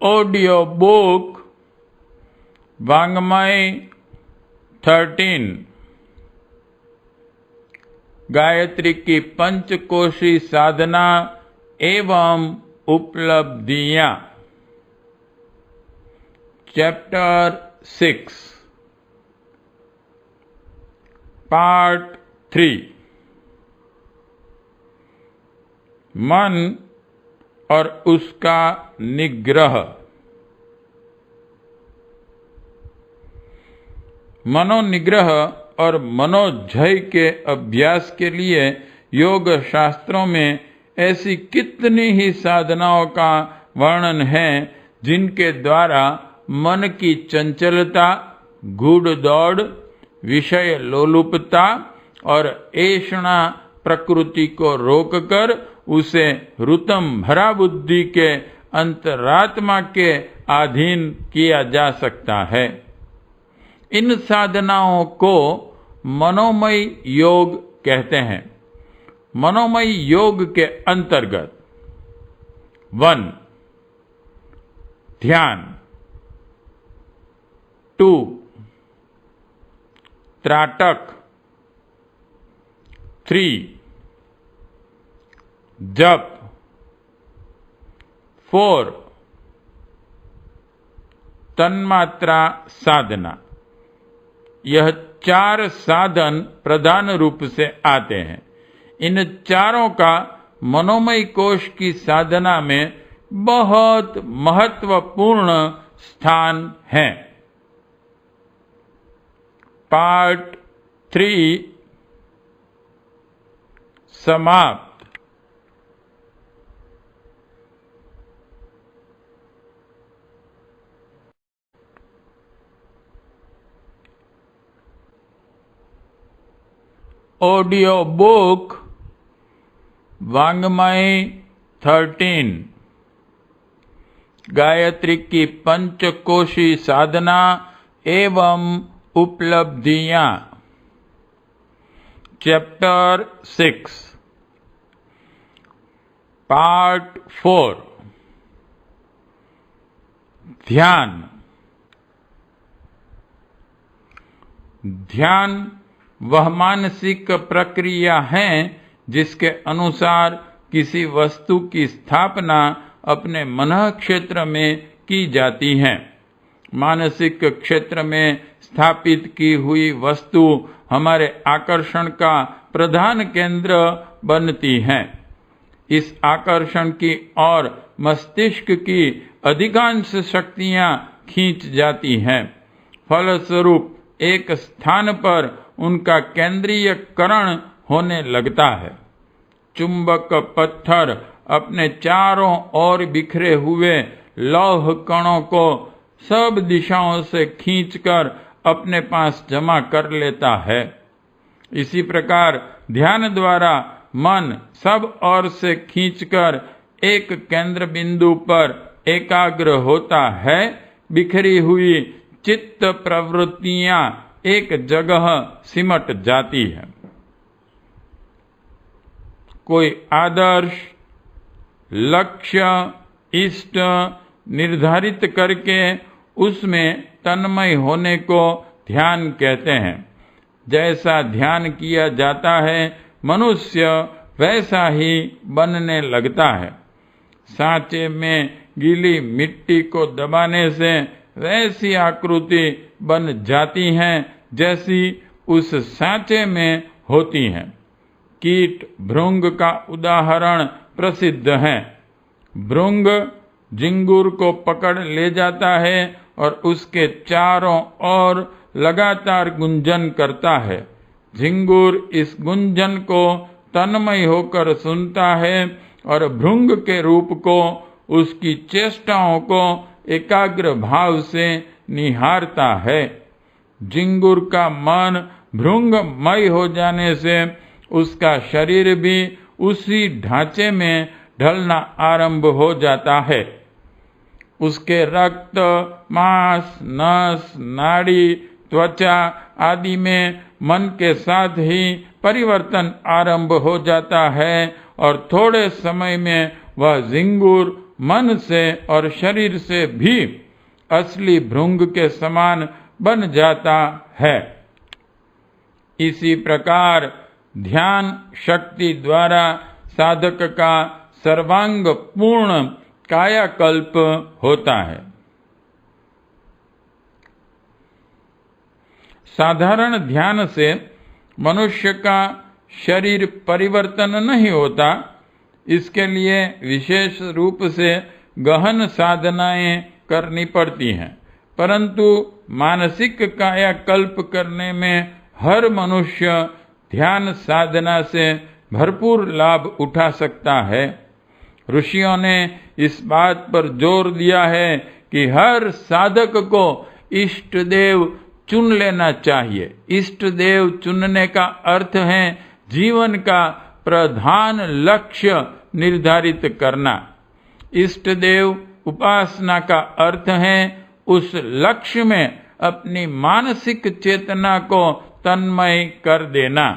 Audio book वाङ्मय 13 गायत्री की पंचकोशी साधना एवं उपलब्धियां। चैप्टर 6 पार्ट 3 मन और उसका निग्रह। मनोनिग्रह और मनोजय के अभ्यास के लिए योग शास्त्रों में ऐसी कितनी ही साधनाओं का वर्णन है जिनके द्वारा मन की चंचलता, गूढ़ दौड़, विषय लोलुपता और ऐषणा प्रकृति को रोककर उसे रुतम भरा बुद्धि के अंतरात्मा के अधीन किया जा सकता है। इन साधनाओं को मनोमय योग कहते हैं। मनोमय योग के अंतर्गत 1 ध्यान, 2 त्राटक, 3 जप, 4 तन्मात्रा साधना। यह 4 साधन प्रधान रूप से आते हैं। इन चारों का मनोमय कोश की साधना में बहुत महत्वपूर्ण स्थान है। पार्ट 3 समाप्त। ऑडियो बुक वाङ्मय 13 गायत्री की पंचकोशी साधना एवं उपलब्धियां। चैप्टर 6 पार्ट 4 ध्यान। ध्यान वह मानसिक प्रक्रिया है जिसके अनुसार किसी वस्तु की स्थापना अपने मन क्षेत्र में की जाती है। मानसिक क्षेत्र में स्थापित की हुई वस्तु हमारे आकर्षण का प्रधान केंद्र बनती है। इस आकर्षण की ओर मस्तिष्क की अधिकांश शक्तियां खींच जाती हैं। फलस्वरूप एक स्थान पर उनका केंद्रीयकरण होने लगता है। चुंबक पत्थर अपने चारों ओर बिखरे हुए लौह कणों को सब दिशाओं से खींचकर अपने पास जमा कर लेता है। इसी प्रकार ध्यान द्वारा मन सब ओर से खींचकर एक केंद्र बिंदु पर एकाग्र होता है। बिखरी हुई चित्त प्रवृत्तियां एक जगह सिमट जाती है। कोई आदर्श लक्ष्य इष्ट निर्धारित करके उसमें तन्मय होने को ध्यान कहते हैं। जैसा ध्यान किया जाता है मनुष्य वैसा ही बनने लगता है। सांचे में गीली मिट्टी को दबाने से वैसी आकृति बन जाती हैं जैसी उस सांचे में होती हैं। कीट भृंग का उदाहरण प्रसिद्ध है। भृंग झिंगुर को पकड़ ले जाता है और उसके चारों ओर लगातार गुंजन करता है। झिंगुर इस गुंजन को तन्मय होकर सुनता है और भृंग के रूप को, उसकी चेष्टाओं को एकाग्र भाव से निहारता है। झिंगुर का मन भृंगमय हो जाने से उसका शरीर भी उसी ढांचे में ढलना आरंभ हो जाता है। उसके रक्त, मांस, नस, नाड़ी, त्वचा आदि में मन के साथ ही परिवर्तन आरंभ हो जाता है और थोड़े समय में वह झिंगुर मन से और शरीर से भी असली भृंग के समान बन जाता है। इसी प्रकार ध्यान शक्ति द्वारा साधक का सर्वांग पूर्ण कायाकल्प होता है। साधारण ध्यान से मनुष्य का शरीर परिवर्तन नहीं होता। इसके लिए विशेष रूप से गहन साधनाएं करनी पड़ती हैं, परंतु मानसिक कायाकल्प करने में हर मनुष्य ध्यान साधना से भरपूर लाभ उठा सकता है। ऋषियों ने इस बात पर जोर दिया है कि हर साधक को इष्ट देव चुन लेना चाहिए। इष्ट देव चुनने का अर्थ है जीवन का प्रधान लक्ष्य निर्धारित करना। इष्ट देव उपासना का अर्थ है उस लक्ष्य में अपनी मानसिक चेतना को तन्मय कर देना।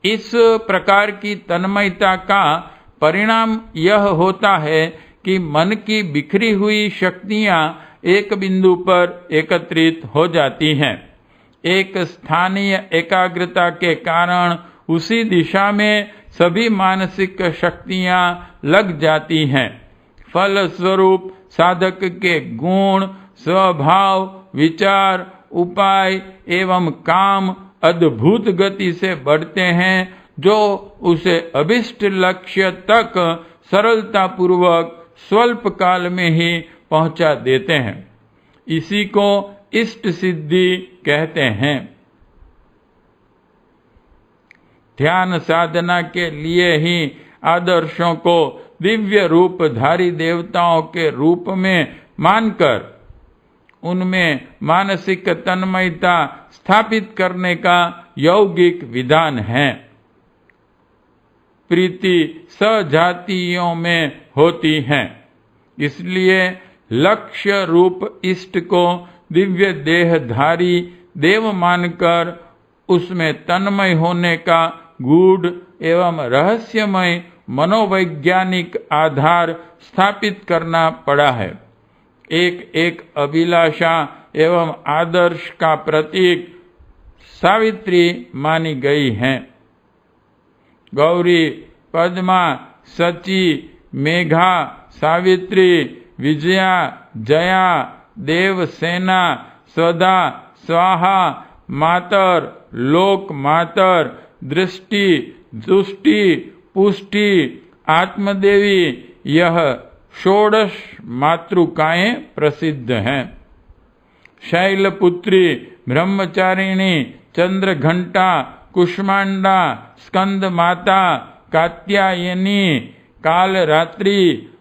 इस प्रकार की तन्मयता का परिणाम यह होता है कि मन की बिखरी हुई शक्तियां एक बिंदु पर एकत्रित हो जाती हैं। एक स्थानीय एकाग्रता के कारण उसी दिशा में सभी मानसिक शक्तियां लग जाती हैं। फल स्वरूप साधक के गुण, स्वभाव, विचार, उपाय एवं काम अद्भुत गति से बढ़ते हैं, जो उसे अभिष्ट लक्ष्य तक सरलता पूर्वक स्वल्प काल में ही पहुंचा देते हैं। इसी को इष्ट सिद्धि कहते हैं। ध्यान साधना के लिए ही आदर्शों को दिव्य रूपधारी देवताओं के रूप में मानकर उनमें मानसिक तन्मयता स्थापित करने का यौगिक विधान है। प्रीति सजातियों में होती है, इसलिए लक्ष्य रूप इष्ट को दिव्य देहधारी देव मानकर उसमें तन्मय होने का गूढ़ एवं रहस्यमय मनोवैज्ञानिक आधार स्थापित करना पड़ा है। एक एक अभिलाषा एवं आदर्श का प्रतीक सावित्री मानी गई हैं। गौरी, पद्मा, सची, मेघा, सावित्री, विजया, जया, देवसेना, स्वधा, स्वाहा, मातर, लोक मातर, दृष्टि, दुष्टि, पुष्टि, आत्मदेवी, यह षोडश मातृकाएं प्रसिद्ध हैं। शैलपुत्री, ब्रह्मचारिणी, चंद्रघंटा, कुष्मांडा, स्कंद माता, कात्यायनी, कालरात्रि,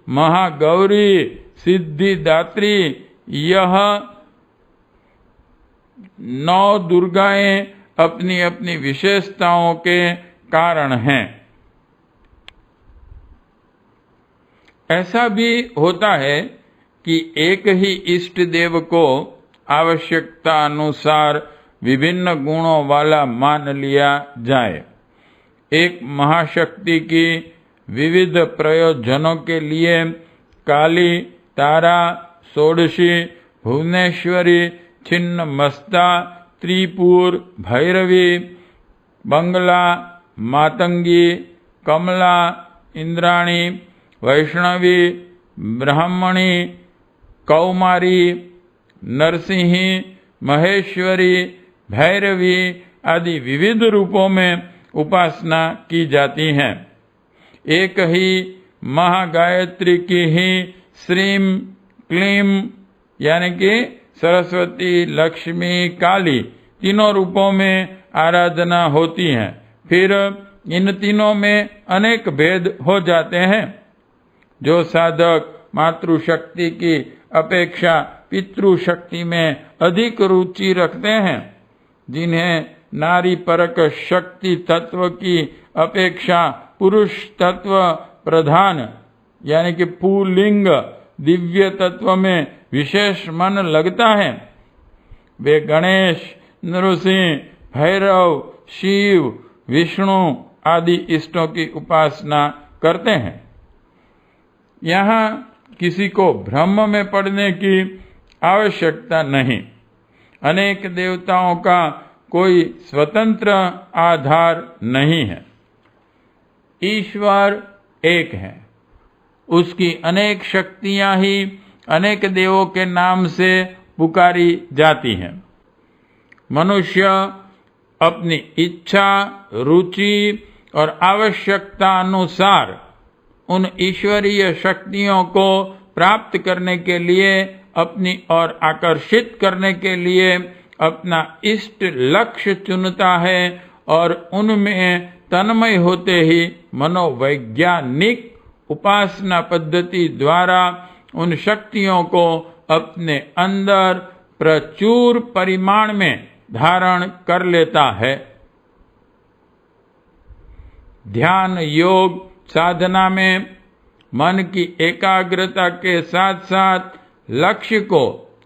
महागौरी, सिद्धिदात्री, यह 9 दुर्गाएं अपनी अपनी विशेषताओं के कारण हैं। ऐसा भी होता है कि एक ही इष्ट देव को आवश्यकता अनुसार विभिन्न गुणों वाला मान लिया जाए। एक महाशक्ति की विविध प्रयोजनों के लिए काली, तारा, षोडशी, भुवनेश्वरी, छिन्नमस्ता, त्रिपुर, भैरवी, बंगला, मातंगी, कमला, इंद्राणी, वैष्णवी, ब्राह्मणी, कौमारी, नरसिंही, महेश्वरी, भैरवी आदि विविध रूपों में उपासना की जाती है। एक ही महागायत्री की ही श्रीम, क्लीम यानी कि सरस्वती, लक्ष्मी, काली तीनों रूपों में आराधना होती है। फिर इन तीनों में अनेक भेद हो जाते हैं। जो साधक मातृशक्ति की अपेक्षा पितृशक्ति में अधिक रुचि रखते हैं, जिन्हें नारी परक शक्ति तत्व की अपेक्षा पुरुष तत्व प्रधान यानी कि पुल्लिंग दिव्य तत्व में विशेष मन लगता है, वे गणेश, नृसिंह, भैरव, शिव, विष्णु आदि इष्टों की उपासना करते हैं। यहाँ किसी को भ्रम में पड़ने की आवश्यकता नहीं। अनेक देवताओं का कोई स्वतंत्र आधार नहीं है। ईश्वर एक है, उसकी अनेक शक्तियां ही अनेक देवों के नाम से पुकारी जाती हैं। मनुष्य अपनी इच्छा, रुचि और आवश्यकता अनुसार उन ईश्वरीय शक्तियों को प्राप्त करने के लिए, अपनी ओर आकर्षित करने के लिए अपना इष्ट लक्ष्य चुनता है और उनमें तन्मय होते ही मनोवैज्ञानिक उपासना पद्धति द्वारा उन शक्तियों को अपने अंदर प्रचुर परिमाण में धारण कर लेता है। ध्यान योग साधना में मन की एकाग्रता के साथ साथ लक्ष्य को,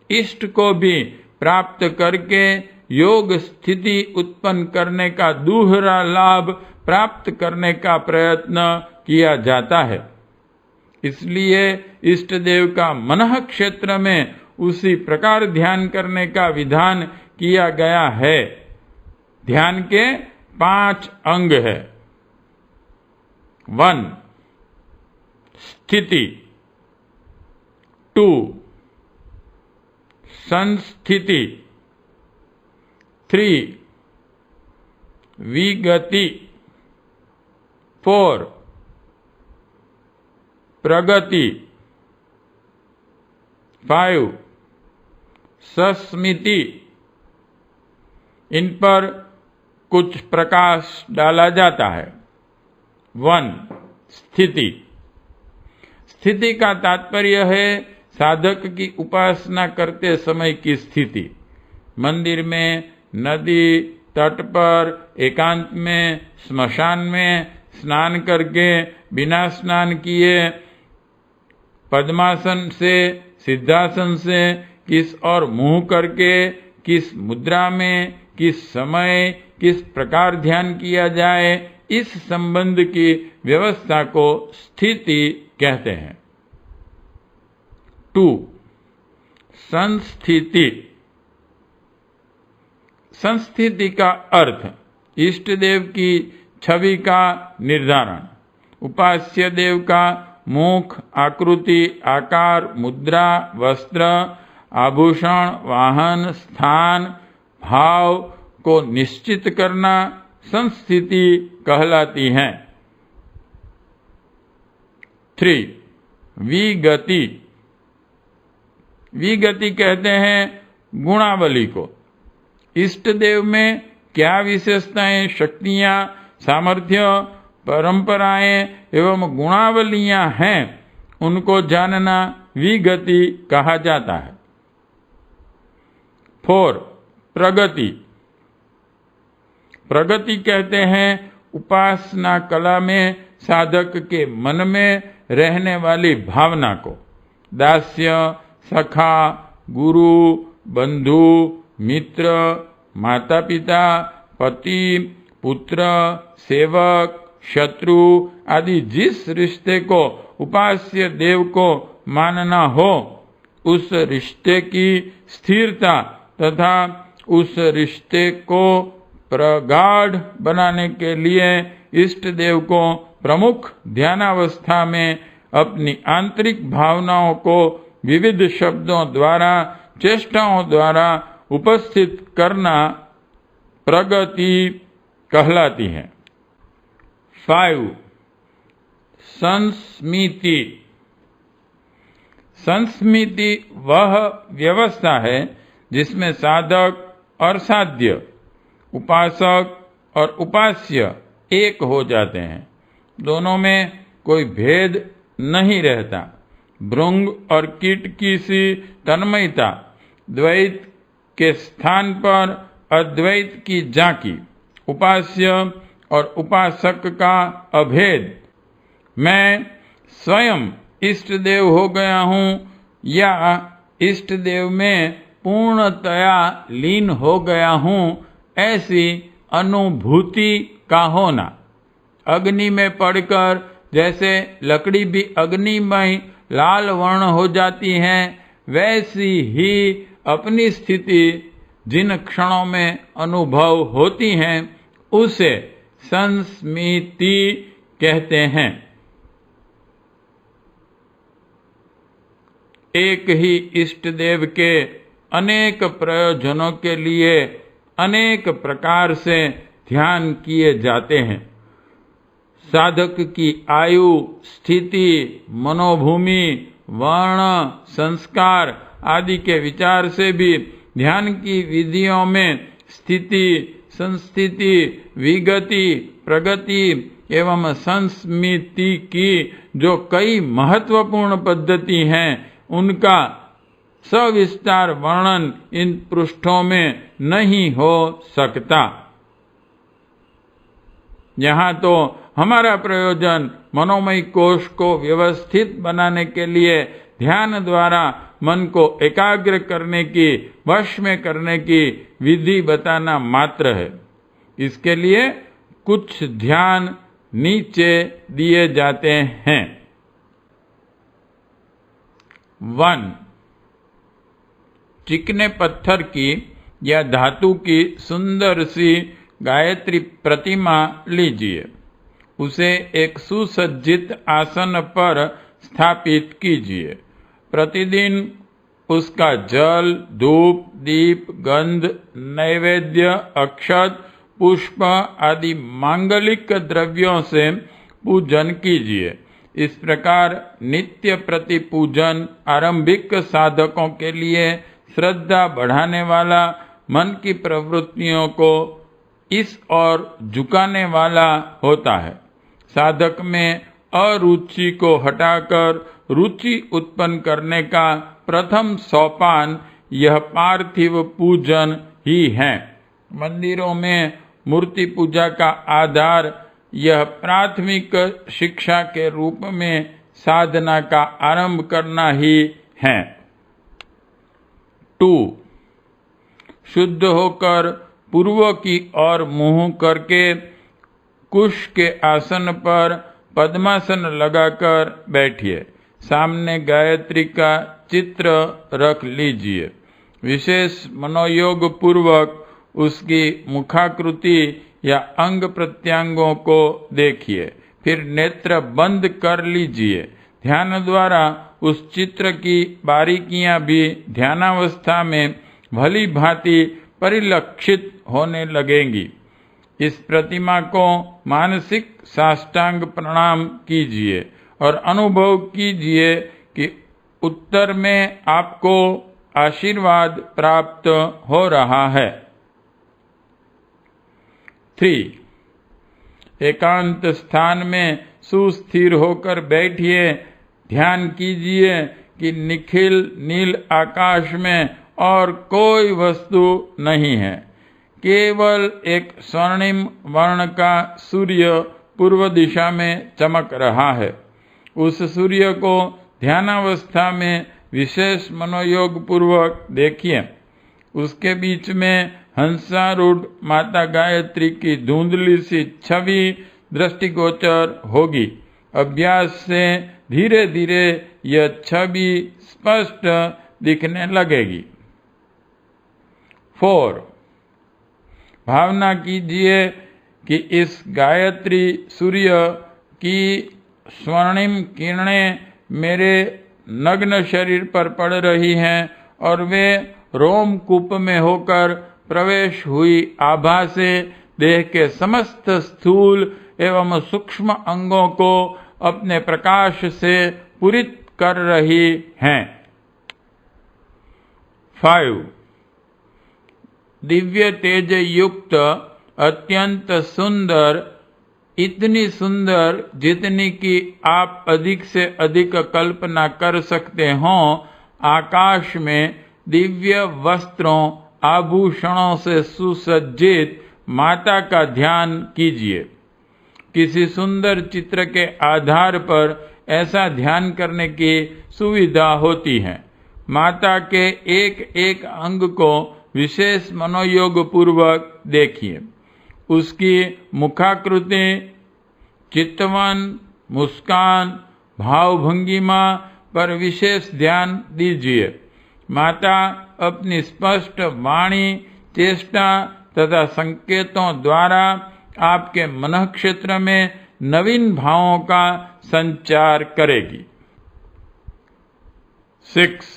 इष्ट को भी प्राप्त करके योग स्थिति उत्पन्न करने का दूसरा लाभ प्राप्त करने का प्रयत्न किया जाता है। इसलिए इष्ट देव का मनः क्षेत्र में उसी प्रकार ध्यान करने का विधान किया गया है। ध्यान के 5 अंग है। 1 स्थिति, 2 संस्थिति, 3 विगति, 4 प्रगति, 5 सस्मिति। इन पर कुछ प्रकाश डाला जाता है। 1 स्थिति। स्थिति का तात्पर्य है साधक की उपासना करते समय की स्थिति। मंदिर में, नदी तट पर, एकांत में, स्मशान में स्नान करके, बिना स्नान किए, पद्मासन से, सिद्धासन से, किस और मुंह करके, किस मुद्रा में, किस समय, किस प्रकार ध्यान किया जाए, इस संबंध की व्यवस्था को स्थिति कहते हैं। 2 संस्थिति। संस्थिति का अर्थ इष्ट देव की छवि का निर्धारण, उपास्य देव का मुख, आकृति, आकार, मुद्रा, वस्त्र, आभूषण, वाहन, स्थान, भाव को निश्चित करना संस्थिति कहलाती है। 3 विगति। विगति कहते हैं गुणावली को। इष्ट देव में क्या विशेषताएं, शक्तियां, सामर्थ्य, परंपराएं एवं गुणावलियां हैं, उनको जानना विगति कहा जाता है। 4 प्रगति। प्रगति कहते हैं उपासना कला में साधक के मन में रहने वाली भावना को। दास्य, सखा, गुरु, बंधु, मित्र, माता पिता, पति, पुत्र, सेवक, शत्रु आदि जिस रिश्ते को उपास्य देव को मानना हो, उस रिश्ते की स्थिरता तथा उस रिश्ते को प्रगाढ़ बनाने के लिए इष्ट देव को प्रमुख ध्यानावस्था में अपनी आंतरिक भावनाओं को विविध शब्दों द्वारा, चेष्टाओं द्वारा उपस्थित करना प्रगति कहलाती है। 5 संस्मिति। संस्मिति वह व्यवस्था है जिसमें साधक और साध्य, उपासक और उपास्य एक हो जाते हैं। दोनों में कोई भेद नहीं रहता। भृंग और कीट की सी तन्मयता, द्वैत के स्थान पर अद्वैत की झांकी, उपास्य और उपासक का अभेद, मैं स्वयं इष्ट देव हो गया हूँ या इष्ट देव में पूर्णतया लीन हो गया हूँ, ऐसी अनुभूति का होना। अग्नि में पड़कर जैसे लकड़ी भी अग्निमय लाल वर्ण हो जाती है, वैसी ही अपनी स्थिति जिन क्षणों में अनुभव होती हैं उसे संस्मृति कहते हैं। एक ही इष्ट देव के अनेक प्रयोजनों के लिए अनेक प्रकार से ध्यान किए जाते हैं। साधक की आयु, स्थिति, मनोभूमि, वर्ण, संस्कार आदि के विचार से भी ध्यान की विधियों में स्थिति, संस्थिति, विगति, प्रगति एवं संस्मृति की जो कई महत्वपूर्ण पद्धति हैं, उनका सविस्तार वर्णन इन पृष्ठों में नहीं हो सकता। यहाँ तो हमारा प्रयोजन मनोमय कोश को व्यवस्थित बनाने के लिए ध्यान द्वारा मन को एकाग्र करने की, वश में करने की विधि बताना मात्र है। इसके लिए कुछ ध्यान नीचे दिए जाते हैं। 1. चिकने पत्थर की या धातु की सुंदर सी गायत्री प्रतिमा लीजिए। उसे एक सुसज्जित आसन पर स्थापित कीजिए। प्रतिदिन उसका जल, धूप, दीप, गंध, नैवेद्य, अक्षत, पुष्प आदि मांगलिक द्रव्यों से पूजन कीजिए। इस प्रकार नित्य प्रति पूजन आरंभिक साधकों के लिए श्रद्धा बढ़ाने वाला, मन की प्रवृत्तियों को इस ओर झुकाने वाला होता है। साधक में अरुचि को हटाकर रुचि उत्पन्न करने का प्रथम सोपान यह पार्थिव पूजन ही है। मंदिरों में मूर्ति पूजा का आधार यह प्राथमिक शिक्षा के रूप में साधना का आरंभ करना ही है। 2. शुद्ध होकर पूर्व की ओर मुंह करके कुश के आसन पर पद्मासन लगाकर बैठिए। सामने गायत्री का चित्र रख लीजिए। विशेष मनोयोग पूर्वक उसकी मुखाकृति या अंग प्रत्यंगों को देखिए। फिर नेत्र बंद कर लीजिए। ध्यान द्वारा उस चित्र की बारीकियां भी ध्यानावस्था में भली भांति परिलक्षित होने लगेंगी। इस प्रतिमा को मानसिक साष्टांग प्रणाम कीजिए और अनुभव कीजिए कि उत्तर में आपको आशीर्वाद प्राप्त हो रहा है। 3. एकांत स्थान में सुस्थिर होकर बैठिए। ध्यान कीजिए कि निखिल नील आकाश में और कोई वस्तु नहीं है। केवल एक स्वर्णिम वर्ण का सूर्य पूर्व दिशा में चमक रहा है। उस सूर्य को ध्यानावस्था में विशेष मनोयोग पूर्वक देखिए। उसके बीच में हंसारूढ़ माता गायत्री की धुंधली सी छवि दृष्टिगोचर होगी। अभ्यास से धीरे धीरे यह छवि स्पष्ट दिखने लगेगी। 4. भावना कीजिए कि इस गायत्री सूर्य की स्वर्णिम किरणें मेरे नग्न शरीर पर पड़ रही हैं और वे रोमकूप में होकर प्रवेश हुई आभा से देह के समस्त स्थूल एवं सूक्ष्म अंगों को अपने प्रकाश से पूरित कर रही हैं। 5. दिव्य तेज युक्त अत्यंत सुंदर, इतनी सुंदर जितनी कि आप अधिक से अधिक कल्पना कर सकते हों, आकाश में दिव्य वस्त्रों आभूषणों से सुसज्जित माता का ध्यान कीजिए। किसी सुंदर चित्र के आधार पर ऐसा ध्यान करने की सुविधा होती है। माता के एक एक अंग को विशेष मनोयोग पूर्वक देखिए। उसकी मुखाकृति, चितवन, मुस्कान, भावभंगिमा पर विशेष ध्यान दीजिए। माता अपनी स्पष्ट वाणी, चेष्टा तथा संकेतों द्वारा आपके मन क्षेत्र में नवीन भावों का संचार करेगी। 6.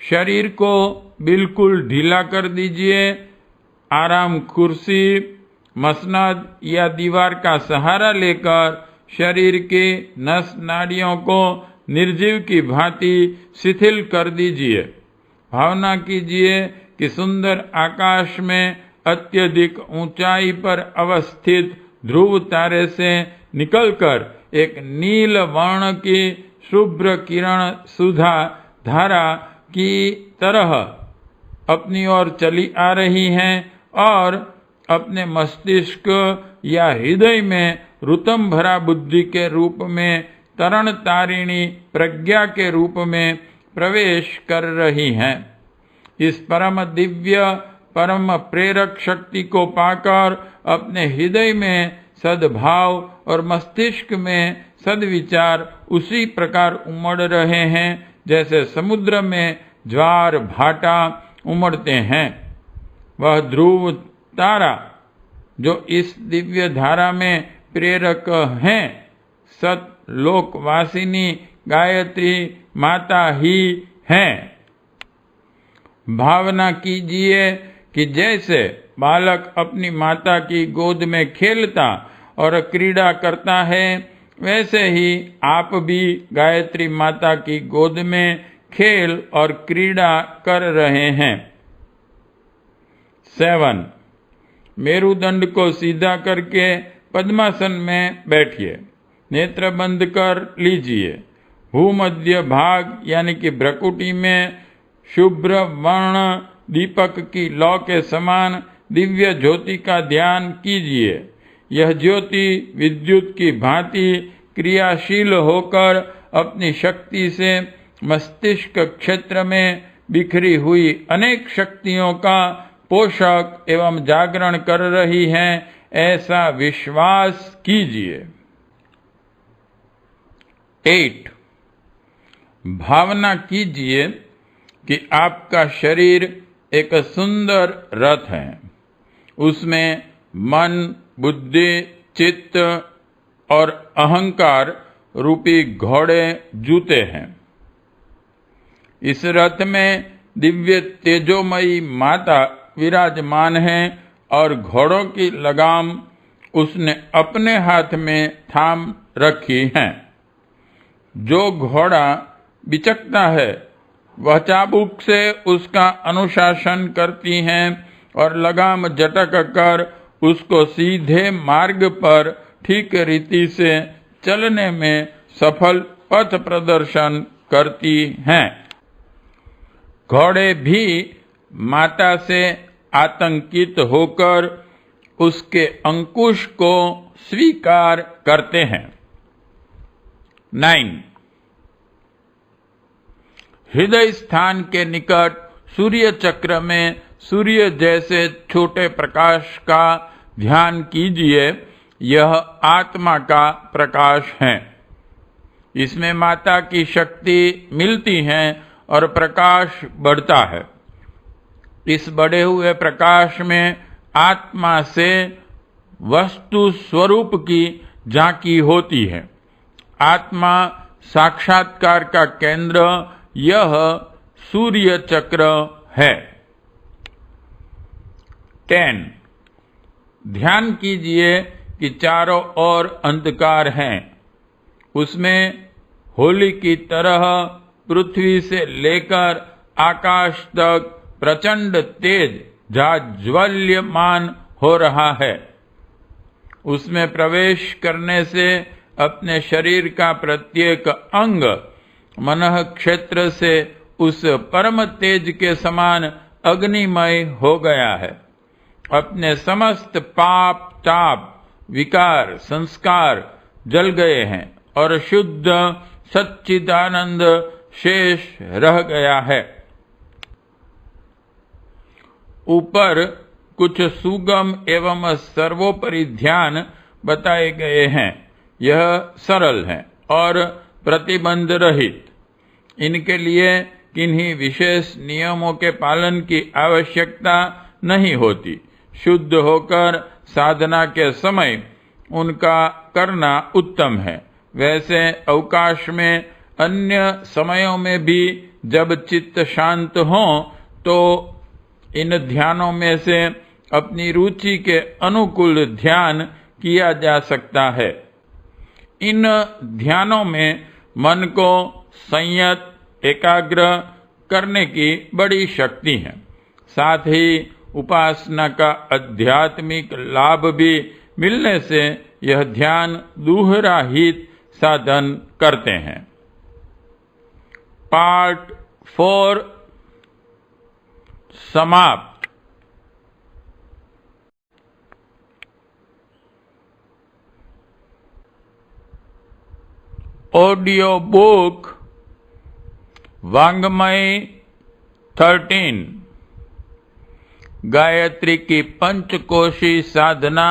शरीर को बिल्कुल ढीला कर दीजिए। आराम कुर्सी, मसनद या दीवार का सहारा लेकर शरीर की नस नाड़ियों को निर्जीव की भांति शिथिल कर दीजिए। भावना कीजिए कि सुंदर आकाश में अत्यधिक ऊंचाई पर अवस्थित ध्रुव तारे से निकलकर एक नील वर्ण की शुभ्र किरण सुधा धारा की तरह अपनी ओर चली आ रही हैं और अपने मस्तिष्क या हृदय में रुतम भरा बुद्धि के रूप में तरण तारिणी प्रज्ञा के रूप में प्रवेश कर रही हैं। इस परम दिव्य परम प्रेरक शक्ति को पाकर अपने हृदय में सद्भाव और मस्तिष्क में सद्विचार उसी प्रकार उमड़ रहे हैं जैसे समुद्र में ज्वार भाटा उमड़ते हैं। वह ध्रुव तारा जो इस दिव्य धारा में प्रेरक हैं, सतलोकवासिनी गायत्री माता ही हैं। भावना कीजिए कि जैसे बालक अपनी माता की गोद में खेलता और क्रीड़ा करता है, वैसे ही आप भी गायत्री माता की गोद में खेल और क्रीड़ा कर रहे हैं। 7. मेरुदंड को सीधा करके पद्मासन में बैठिए। नेत्र बंद कर लीजिए। भूमध्य भाग यानी कि भ्रकुटी में शुभ्र वर्ण दीपक की लौ के समान दिव्य ज्योति का ध्यान कीजिए। यह ज्योति विद्युत की भांति क्रियाशील होकर अपनी शक्ति से मस्तिष्क क्षेत्र में बिखरी हुई अनेक शक्तियों का पोषक एवं जागरण कर रही है, ऐसा विश्वास कीजिए। 8. भावना कीजिए कि आपका शरीर एक सुंदर रथ है। उसमें मन, बुद्धि, चित्त और अहंकार रूपी घोड़े जूते हैं। इस रथ में दिव्य तेजोमयी माता विराजमान है और घोड़ों की लगाम उसने अपने हाथ में थाम रखी है। जो घोड़ा बिचकता है वह चाबुक से उसका अनुशासन करती हैं और लगाम झटक कर उसको सीधे मार्ग पर ठीक रीति से चलने में सफल पथ प्रदर्शन करती हैं। घोड़े भी माता से आतंकित होकर उसके अंकुश को स्वीकार करते हैं। 9. हृदय स्थान के निकट सूर्य चक्र में सूर्य जैसे छोटे प्रकाश का ध्यान कीजिए। यह आत्मा का प्रकाश है। इसमें माता की शक्ति मिलती है और प्रकाश बढ़ता है। इस बढ़े हुए प्रकाश में आत्मा से वस्तु स्वरूप की झांकी होती है। आत्मा साक्षात्कार का केंद्र यह सूर्य चक्र है। 10. ध्यान कीजिए कि चारों ओर अंधकार है। उसमें होली की तरह पृथ्वी से लेकर आकाश तक प्रचंड तेज जाज्वल्यमान हो रहा है। उसमें प्रवेश करने से अपने शरीर का प्रत्येक अंग मनः क्षेत्र से उस परम तेज के समान अग्निमय हो गया है। अपने समस्त पाप ताप विकार संस्कार जल गए हैं और शुद्ध सच्चिदानंद शेष रह गया है। ऊपर कुछ सुगम एवं सर्वोपरि ध्यान बताए गए हैं। यह सरल है और प्रतिबंध रहित। इनके लिए किन्हीं विशेष नियमों के पालन की आवश्यकता नहीं होती। शुद्ध होकर साधना के समय उनका करना उत्तम है। वैसे अवकाश में अन्य समयों में भी जब चित्त शांत हो तो इन ध्यानों में से अपनी रुचि के अनुकूल ध्यान किया जा सकता है। इन ध्यानों में मन को संयत एकाग्र करने की बड़ी शक्ति है। साथ ही उपासना का आध्यात्मिक लाभ भी मिलने से यह ध्यान दूहरा हित साधन करते हैं। पार्ट 4 समाप्त। ऑडियो बुक वांग्मय 13 गायत्री की पंचकोशी साधना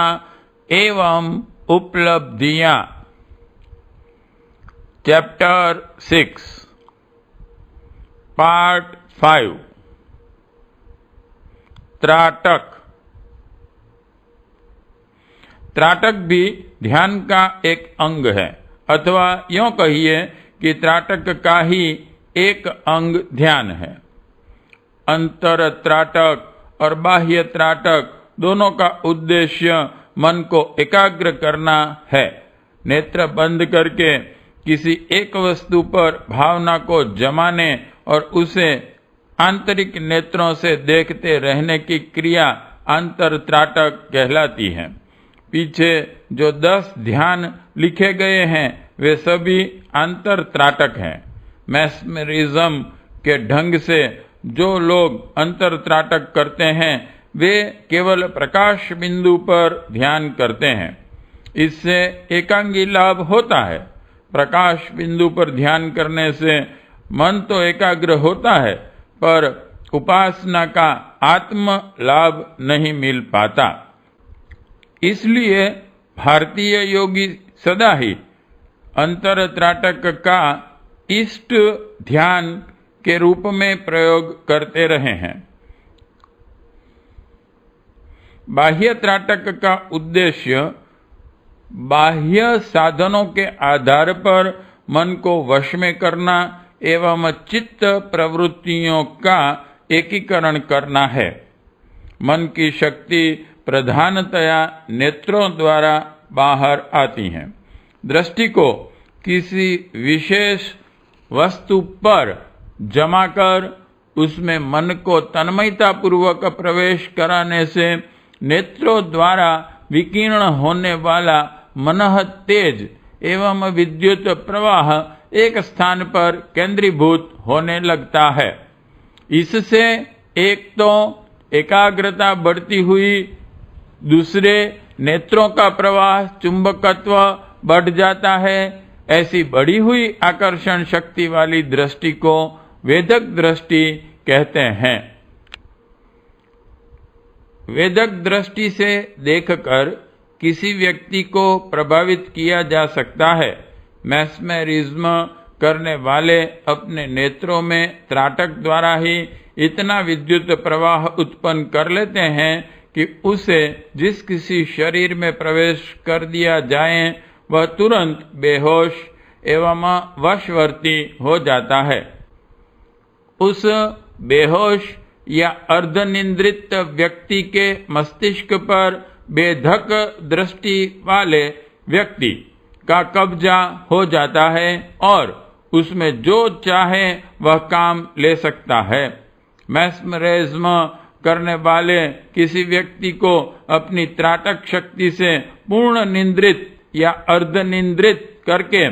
एवं उपलब्धियां, चैप्टर 6 पार्ट 5 त्राटक। त्राटक भी ध्यान का एक अंग है, अथवा यूं कहिए कि त्राटक का ही एक अंग ध्यान है। अंतर त्राटक और बाह्य त्राटक दोनों का उद्देश्य मन को एकाग्र करना है। नेत्र बंद करके किसी एक वस्तु पर भावना को जमाने और उसे आंतरिक नेत्रों से देखते रहने की क्रिया अंतर त्राटक कहलाती है। पीछे जो 10 ध्यान लिखे गए हैं वे सभी अंतर त्राटक हैं। मैस्मरिज्म के ढंग से जो लोग अंतर त्राटक करते हैं वे केवल प्रकाश बिंदु पर ध्यान करते हैं। इससे एकांगी लाभ होता है। प्रकाश बिंदु पर ध्यान करने से मन तो एकाग्र होता है, पर उपासना का आत्म लाभ नहीं मिल पाता। इसलिए भारतीय योगी सदा ही अंतर त्राटक का इष्ट ध्यान के रूप में प्रयोग करते रहे हैं। बाह्य त्राटक का उद्देश्य बाह्य साधनों के आधार पर मन को वश में करना एवं चित्त प्रवृत्तियों का एकीकरण करना है। मन की शक्ति प्रधानतया नेत्रों द्वारा बाहर आती है। दृष्टि को किसी विशेष वस्तु पर जमाकर उसमें मन को तन्मयता पूर्वक प्रवेश कराने से नेत्रों द्वारा विकीर्ण होने वाला मनः तेज एवं विद्युत प्रवाह एक स्थान पर केंद्रीभूत होने लगता है। इससे एक तो एकाग्रता बढ़ती हुई, दूसरे नेत्रों का प्रवाह चुंबकत्व बढ़ जाता है। ऐसी बढ़ी हुई आकर्षण शक्ति वाली दृष्टि को वेदक दृष्टि कहते हैं। वेदक दृष्टि से देखकर किसी व्यक्ति को प्रभावित किया जा सकता है। मैस्मरिज्म करने वाले अपने नेत्रों में त्राटक द्वारा ही इतना विद्युत प्रवाह उत्पन्न कर लेते हैं कि उसे जिस किसी शरीर में प्रवेश कर दिया जाए वह तुरंत बेहोश एवं वशवर्ती हो जाता है। उस बेहोश या अर्धनिंद्रित व्यक्ति के मस्तिष्क पर बेधक दृष्टि वाले व्यक्ति का कब्जा हो जाता है और उसमें जो चाहे वह काम ले सकता है। मैस्मरिज्म करने वाले किसी व्यक्ति को अपनी त्राटक शक्ति से पूर्ण निंद्रित या अर्धनिंद्रित करके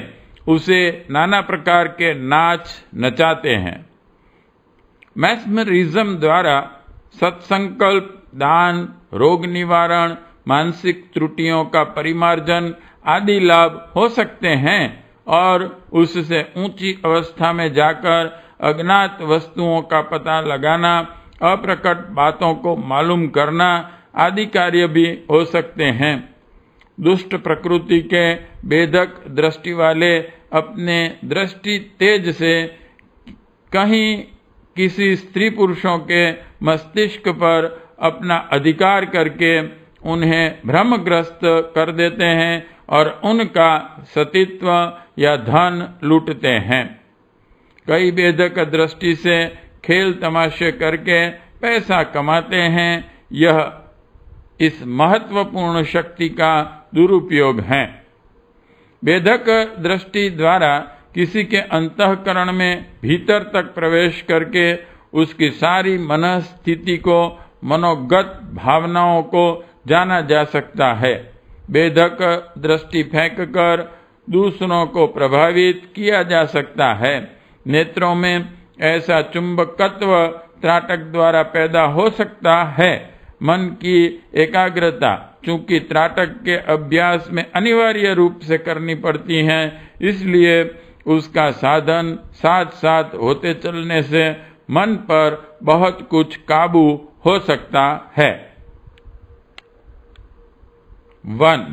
उसे नाना प्रकार के नाच नचाते हैं। मैस्मरिज्म द्वारा सत्संकल्प, दान, रोग निवारण, मानसिक त्रुटियों का परिमार्जन आदि लाभ हो सकते हैं और उससे ऊंची अवस्था में जाकर अज्ञात वस्तुओं का पता लगाना, अप्रकट बातों को मालूम करना आदि कार्य भी हो सकते हैं। दुष्ट प्रकृति के भेदक दृष्टि वाले अपने दृष्टि तेज से कहीं किसी स्त्री पुरुषों के मस्तिष्क पर अपना अधिकार करके उन्हें भ्रमग्रस्त कर देते हैं और उनका सतीत्व या धन लूटते हैं। कई भेदक दृष्टि से खेल तमाशे करके पैसा कमाते हैं। यह इस महत्वपूर्ण शक्ति का दुरुपयोग है। भेदक दृष्टि द्वारा किसी के अंतःकरण में भीतर तक प्रवेश करके उसकी सारी मनस्थिति को, मनोगत भावनाओं को जाना जा सकता है। भेदक दृष्टि फेंककर दूसरों को प्रभावित किया जा सकता है। नेत्रों में ऐसा चुंबकत्व त्राटक द्वारा पैदा हो सकता है। मन की एकाग्रता चूंकि त्राटक के अभ्यास में अनिवार्य रूप से करनी पड़ती है, इसलिए उसका साधन साथ साथ होते चलने से मन पर बहुत कुछ काबू हो सकता है। 1.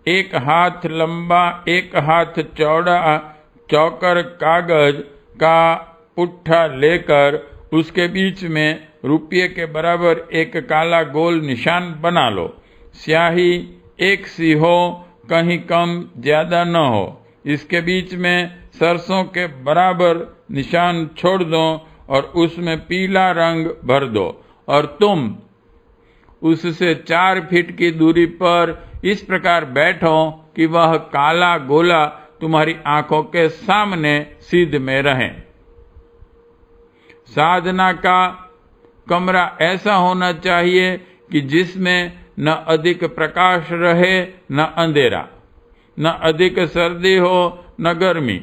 एक हाथ लंबा, एक हाथ चौड़ा चौकर कागज का पुट्ठा लेकर उसके बीच में रुपये के बराबर एक काला गोल निशान बना लो। स्याही एक सी हो, कहीं कम ज्यादा न हो। इसके बीच में सरसों के बराबर निशान छोड़ दो और उसमें पीला रंग भर दो और तुम उससे 4 फीट की दूरी पर इस प्रकार बैठो कि वह काला गोला तुम्हारी आंखों के सामने सीध में रहे। साधना का कमरा ऐसा होना चाहिए कि जिसमें न अधिक प्रकाश रहे न अंधेरा, न अधिक सर्दी हो न गर्मी।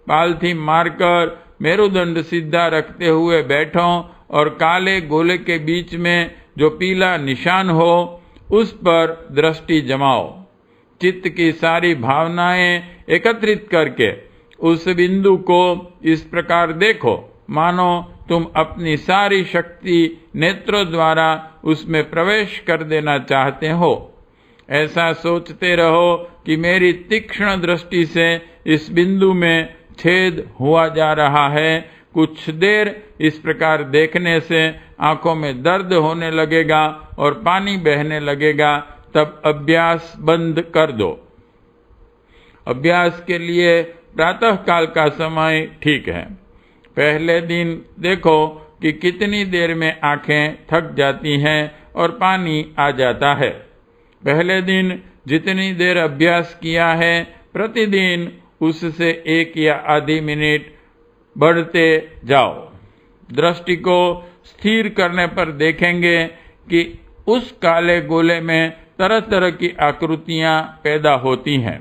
पालथी मारकर मेरुदंड सीधा रखते हुए बैठो और काले गोले के बीच में जो पीला निशान हो उस पर दृष्टि जमाओ। चित्त की सारी भावनाएं एकत्रित करके उस बिंदु को इस प्रकार देखो मानो तुम अपनी सारी शक्ति नेत्रों द्वारा उसमें प्रवेश कर देना चाहते हो। ऐसा सोचते रहो कि मेरी तीक्ष्ण दृष्टि से इस बिंदु में छेद हुआ जा रहा है। कुछ देर इस प्रकार देखने से आंखों में दर्द होने लगेगा और पानी बहने लगेगा, तब अभ्यास बंद कर दो। अभ्यास के लिए प्रातः काल का समय ठीक है। पहले दिन देखो कि कितनी देर में आंखें थक जाती हैं और पानी आ जाता है। पहले दिन जितनी देर अभ्यास किया है, प्रतिदिन उससे 1 या आधी मिनट बढ़ते जाओ। दृष्टि को स्थिर करने पर देखेंगे कि उस काले गोले में तरह तरह की आकृतियां पैदा होती हैं।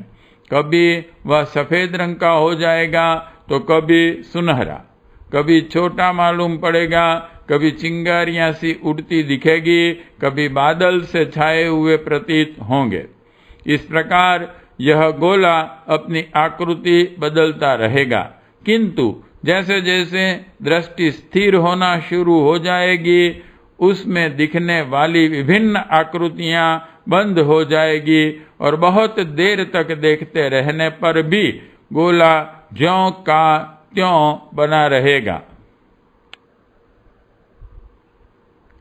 कभी वह सफेद रंग का हो जाएगा तो कभी सुनहरा, कभी छोटा मालूम पड़ेगा, कभी चिंगारियां सी उड़ती दिखेगी, कभी बादल से छाए हुए प्रतीत होंगे। इस प्रकार यह गोला अपनी आकृति बदलता रहेगा, किंतु जैसे जैसे दृष्टि स्थिर होना शुरू हो जाएगी, उसमें दिखने वाली विभिन्न आकृतियां बंद हो जाएगी और बहुत देर तक देखते रहने पर भी गोला ज्यों का त्यों बना रहेगा।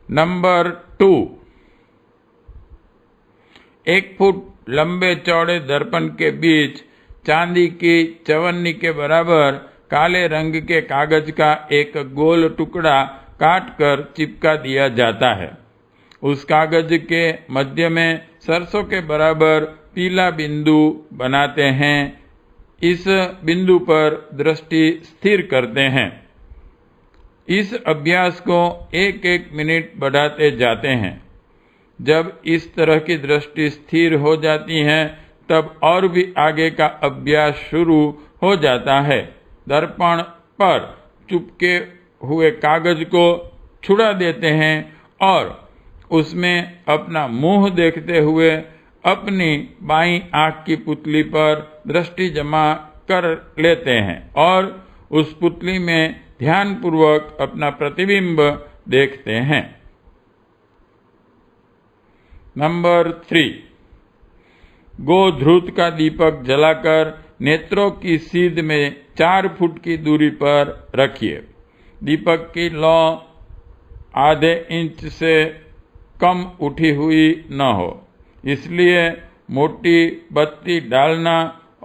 नंबर 2, 1 फुट लंबे चौड़े दर्पण के बीच चांदी की चवन्नी के बराबर काले रंग के कागज का एक गोल टुकड़ा काटकर चिपका दिया जाता है। उस कागज के मध्य में सरसों के बराबर पीला बिंदु बनाते हैं। इस बिंदु पर दृष्टि स्थिर करते हैं। इस अभ्यास को 1-1 मिनट बढ़ाते जाते हैं। जब इस तरह की दृष्टि स्थिर हो जाती है, तब और भी आगे का अभ्यास शुरू हो जाता है। दर्पण पर चिपके हुए कागज को छुड़ा देते हैं और उसमें अपना मुंह देखते हुए अपनी बाईं आंख की पुतली पर दृष्टि जमा कर लेते हैं और उस पुतली में ध्यानपूर्वक अपना प्रतिबिंब देखते हैं। नंबर 3, गोधृत का दीपक जलाकर नेत्रों की सीध में 4 फुट की दूरी पर रखिए। दीपक की लौ आधे इंच से कम उठी हुई न हो, इसलिए मोटी बत्ती डालना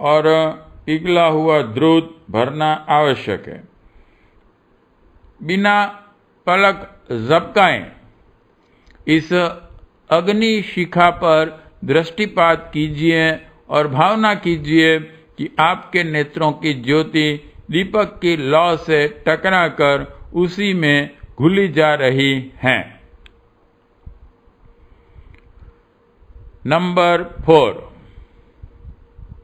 और पिघला हुआ दूध भरना आवश्यक है। बिना पलक झपकाए इस अग्नि शिखा पर दृष्टिपात कीजिए और भावना कीजिए कि आपके नेत्रों की ज्योति दीपक की लौ से टकराकर उसी में घुली जा रही है। नंबर 4,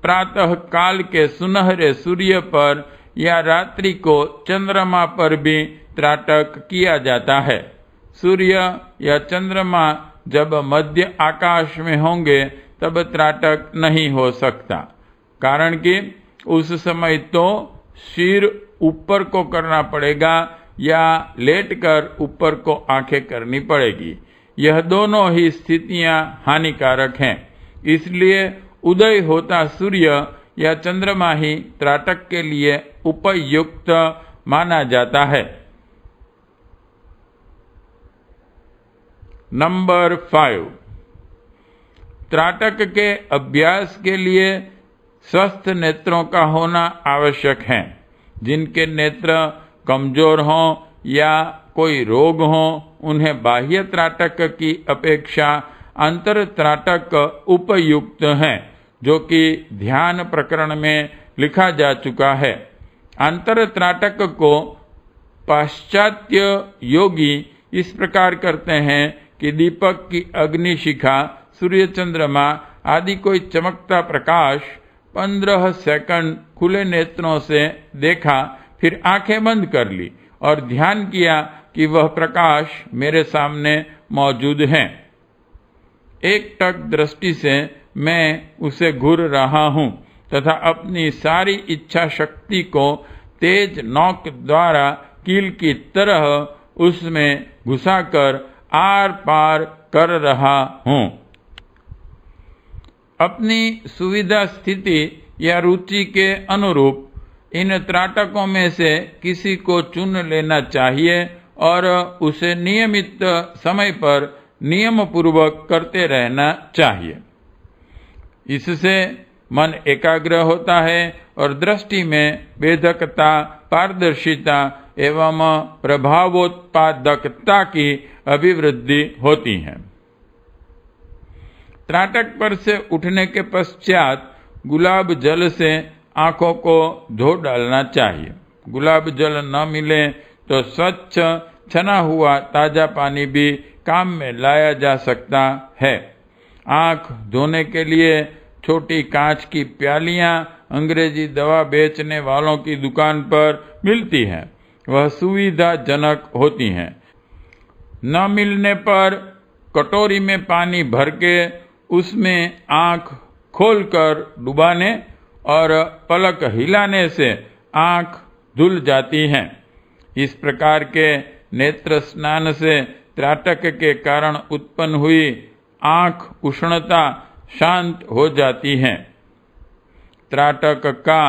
प्रातः काल के सुनहरे सूर्य पर या रात्रि को चंद्रमा पर भी त्राटक किया जाता है। सूर्य या चंद्रमा जब मध्य आकाश में होंगे तब त्राटक नहीं हो सकता, कारण कि उस समय तो सिर ऊपर को करना पड़ेगा या लेटकर ऊपर को आंखें करनी पड़ेगी। यह दोनों ही स्थितियां हानिकारक हैं, इसलिए उदय होता सूर्य या चंद्रमा ही त्राटक के लिए उपयुक्त माना जाता है। नंबर 5, त्राटक के अभ्यास के लिए स्वस्थ नेत्रों का होना आवश्यक है। जिनके नेत्र कमजोर हों या कोई रोग हो, उन्हें बाह्य त्राटक की अपेक्षा अंतर त्राटक उपयुक्त है, जो कि ध्यान प्रकरण में लिखा जा चुका है। अंतर त्राटक को पाश्चात्य योगी इस प्रकार करते हैं कि दीपक की अग्निशिखा, सूर्य, चंद्रमा आदि कोई चमकता प्रकाश 15 सेकंड खुले नेत्रों से देखा, फिर आंखें बंद कर ली और ध्यान किया कि वह प्रकाश मेरे सामने मौजूद है। एकटक दृष्टि से मैं उसे घूर रहा हूं तथा अपनी सारी इच्छा शक्ति को तेज नोक द्वारा कील की तरह उसमें घुसाकर आर पार कर रहा हूं। अपनी सुविधा, स्थिति या रुचि के अनुरूप इन त्राटकों में से किसी को चुन लेना चाहिए और उसे नियमित समय पर नियम पूर्वक करते रहना चाहिए। इससे मन एकाग्र होता है और दृष्टि में वेधकता, पारदर्शिता एवं प्रभावोत्पादकता की अभिवृद्धि होती है। त्राटक पर से उठने के पश्चात गुलाब जल से आंखों को धो डालना चाहिए। गुलाब जल न मिले तो स्वच्छ छना हुआ ताजा पानी भी काम में लाया जा सकता है। आंख धोने के लिए छोटी कांच की प्यालियां अंग्रेजी दवा बेचने वालों की दुकान पर मिलती हैं। वह सुविधाजनक होती हैं। न मिलने पर कटोरी में पानी भर के उसमें आंख खोलकर डुबाने और पलक हिलाने से आंख धुल जाती हैं। इस प्रकार के नेत्र स्नान से त्राटक के कारण उत्पन्न हुई आंख उष्णता शांत हो जाती है। त्राटक का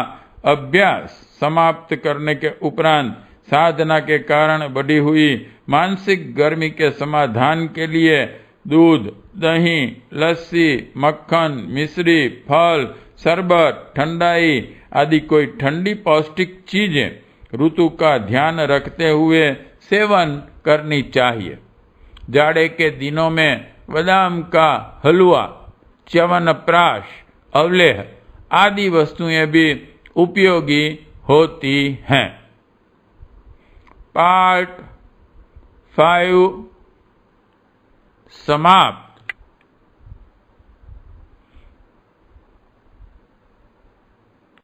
अभ्यास समाप्त करने के उपरांत साधना के कारण बढ़ी हुई मानसिक गर्मी के समाधान के लिए दूध, दही, लस्सी, मक्खन, मिश्री, फल, शरबत, ठंडाई आदि कोई ठंडी पौष्टिक चीजें ऋतु का ध्यान रखते हुए सेवन करनी चाहिए। जाड़े के दिनों में बादाम का हलवा, च्यवनप्राश, अवलेह आदि वस्तुएं भी उपयोगी होती हैं। पार्ट 5 समाप्त।